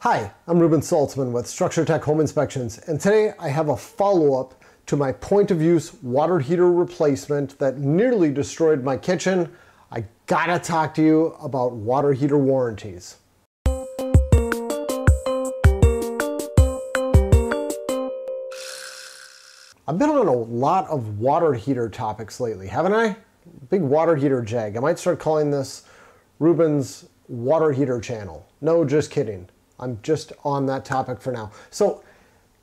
Hi, I'm Ruben Saltzman with Structure Tech Home Inspections, and today I have a follow-up to my point of use water heater replacement that nearly destroyed my kitchen. I gotta talk to you about water heater warranties. I've been on a lot of water heater topics lately, haven't I? Big water heater jag. I might start calling this Ruben's water heater channel. No, just kidding. I'm just on that topic for now. So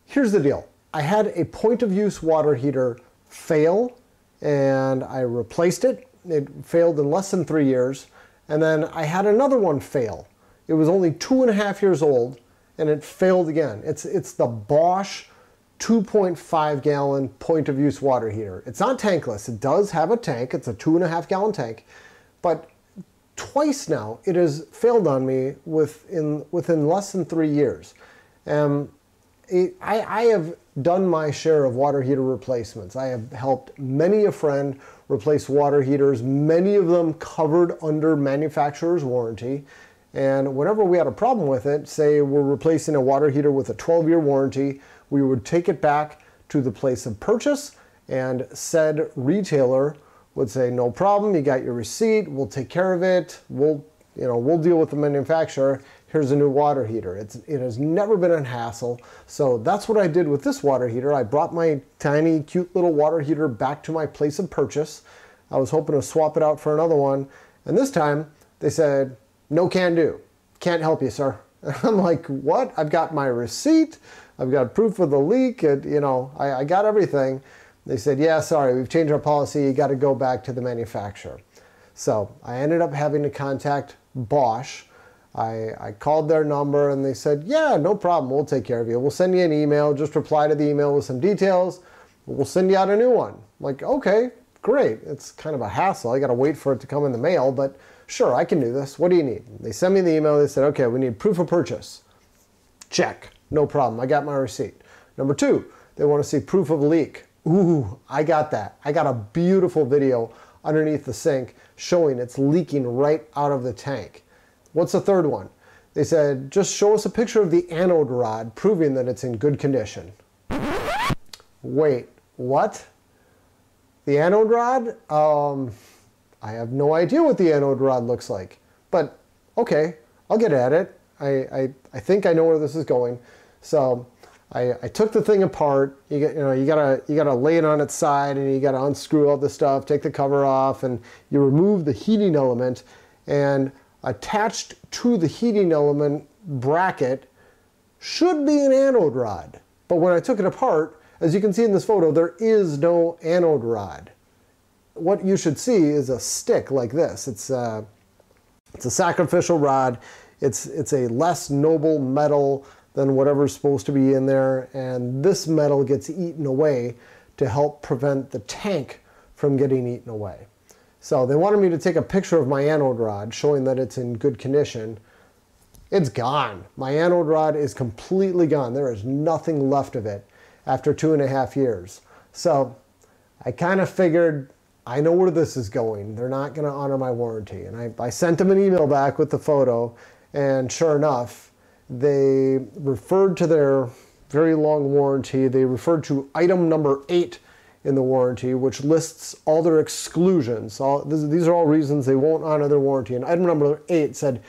here's the deal. I had a point of use water heater fail and I replaced it. It failed in less than 3 years. And then I had another one fail. It was only 2.5 years old and it failed again. It's the Bosch 2.5 gallon point of use water heater. It's not tankless. It does have a tank. It's a 2.5 gallon tank, but twice now it has failed on me within less than 3 years. I have done my share of water heater replacements. I have helped many a friend replace water heaters, many of them covered under manufacturer's warranty. And whenever we had a problem with it, say we're replacing a water heater with a 12-year warranty, we would take it back to the place of purchase and said retailer would say, no problem, you got your receipt, we'll take care of it, we'll deal with the manufacturer, here's a new water heater. It has never been a hassle. So that's what I did with this water heater. I brought my tiny, cute little water heater back to my place of purchase. I was hoping to swap it out for another one. And this time they said, no can do. Can't help you, sir. And I'm like, what? I've got my receipt. I've got proof of the leak. I got everything. They said, yeah, sorry, we've changed our policy. You got to go back to the manufacturer. So I ended up having to contact Bosch. I called their number and they said, yeah, no problem. We'll take care of you. We'll send you an email. Just reply to the email with some details. We'll send you out a new one. I'm like, okay, great. It's kind of a hassle. I got to wait for it to come in the mail, but sure, I can do this. What do you need? They sent me the email. They said, okay, we need proof of purchase. Check. No problem. I got my receipt. Number two, they want to see proof of leak. Ooh, I got that. I got a beautiful video underneath the sink showing it's leaking right out of the tank. What's the third one? They said, just show us a picture of the anode rod proving that it's in good condition. Wait, what? The anode rod? I have no idea what the anode rod looks like, but okay, I'll get at it. I think I know where this is going. So I took the thing apart. You gotta lay it on its side and you gotta unscrew all the stuff, take the cover off, and you remove the heating element. And attached to the heating element bracket should be an anode rod. But when I took it apart, as you can see in this photo, there is no anode rod. What you should see is a stick like this. It's a sacrificial rod. It's a less noble metal than whatever's supposed to be in there, and this metal gets eaten away to help prevent the tank from getting eaten away. So they wanted me to take a picture of my anode rod showing that it's in good condition. It's gone. My anode rod is completely gone. There is nothing left of it after 2.5 years. So I kind of figured, I know where this is going. They're not going to honor my warranty. And I sent them an email back with the photo, and sure enough, they referred to their very long warranty. They referred to item number 8 in the warranty, which lists all their exclusions. These are all reasons they won't honor their warranty. And item number 8 said,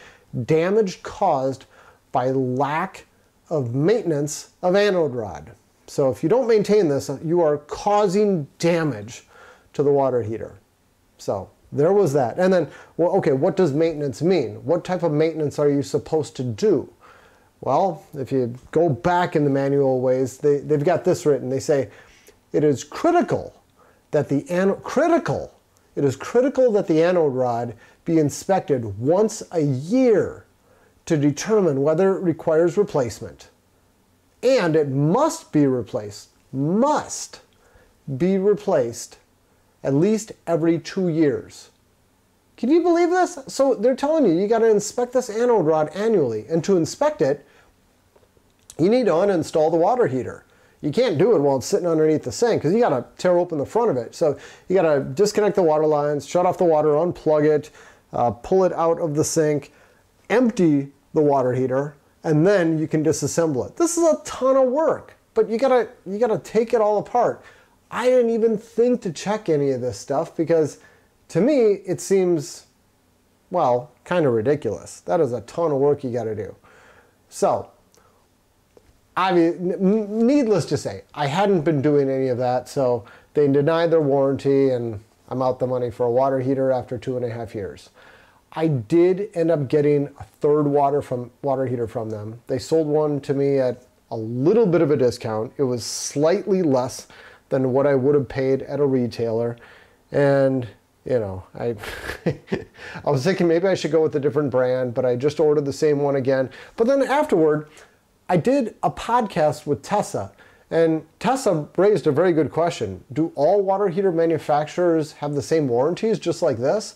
damage caused by lack of maintenance of anode rod. So if you don't maintain this, you are causing damage to the water heater. So there was that. And then, well, okay, what does maintenance mean? What type of maintenance are you supposed to do? Well, if you go back in the manual ways, they've got this written. They say, it is critical that the anode rod be inspected once a year to determine whether it requires replacement. And it must be replaced at least every 2 years. Can you believe this? So they're telling you got to inspect this anode rod annually, and to inspect it, you need to uninstall the water heater. You can't do it while it's sitting underneath the sink because you got to tear open the front of it. So you got to disconnect the water lines, shut off the water, unplug it, pull it out of the sink, empty the water heater, and then you can disassemble it. This is a ton of work, but you gotta take it all apart. I didn't even think to check any of this stuff because to me it seems, well, kind of ridiculous. That is a ton of work you gotta do. So, needless to say, I hadn't been doing any of that, so they denied their warranty and I'm out the money for a water heater after 2.5 years. I did end up getting a third water heater from them. They sold one to me at a little bit of a discount. It was slightly less than what I would have paid at a retailer. And, you know, I was thinking maybe I should go with a different brand, but I just ordered the same one again. But then afterward, I did a podcast with Tessa, and Tessa raised a very good question. Do all water heater manufacturers have the same warranties just like this?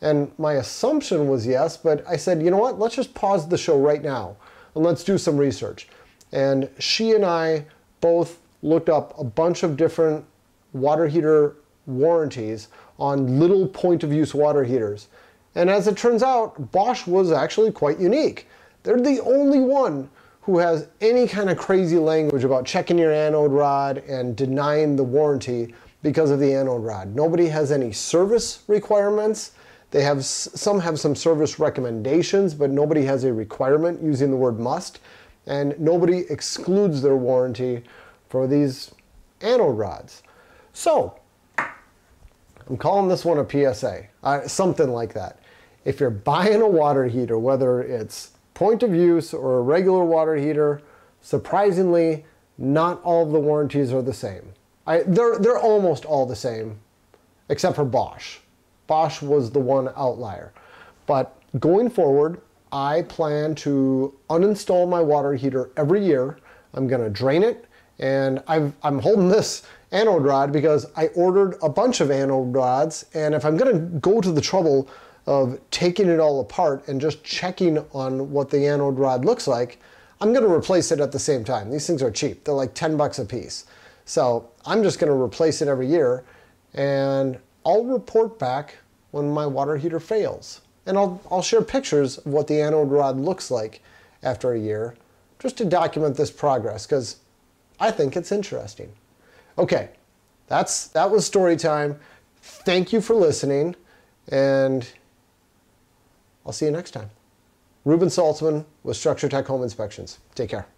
And my assumption was yes, but I said, you know what, let's just pause the show right now and let's do some research. And she and I both looked up a bunch of different water heater warranties on little point of use water heaters. And as it turns out, Bosch was actually quite unique. They're the only one who has any kind of crazy language about checking your anode rod and denying the warranty because of the anode rod. Nobody has any service requirements. They have some service recommendations, but nobody has a requirement using the word must. And nobody excludes their warranty for these anode rods. So, I'm calling this one a PSA, something like that. If you're buying a water heater, whether it's point of use or a regular water heater, surprisingly, not all of the warranties are the same. They're almost all the same, except for Bosch. Bosch was the one outlier. But going forward, I plan to uninstall my water heater every year. I'm gonna drain it, and I'm holding this anode rod because I ordered a bunch of anode rods, and if I'm gonna go to the trouble of taking it all apart and just checking on what the anode rod looks like, I'm gonna replace it at the same time. These things are cheap. They're like 10 bucks a piece. So I'm just gonna replace it every year, and I'll report back when my water heater fails. And I'll share pictures of what the anode rod looks like after a year, just to document this progress, because I think it's interesting. Okay, that was story time. Thank you for listening, and I'll see you next time. Ruben Saltzman with Structure Tech Home Inspections. Take care.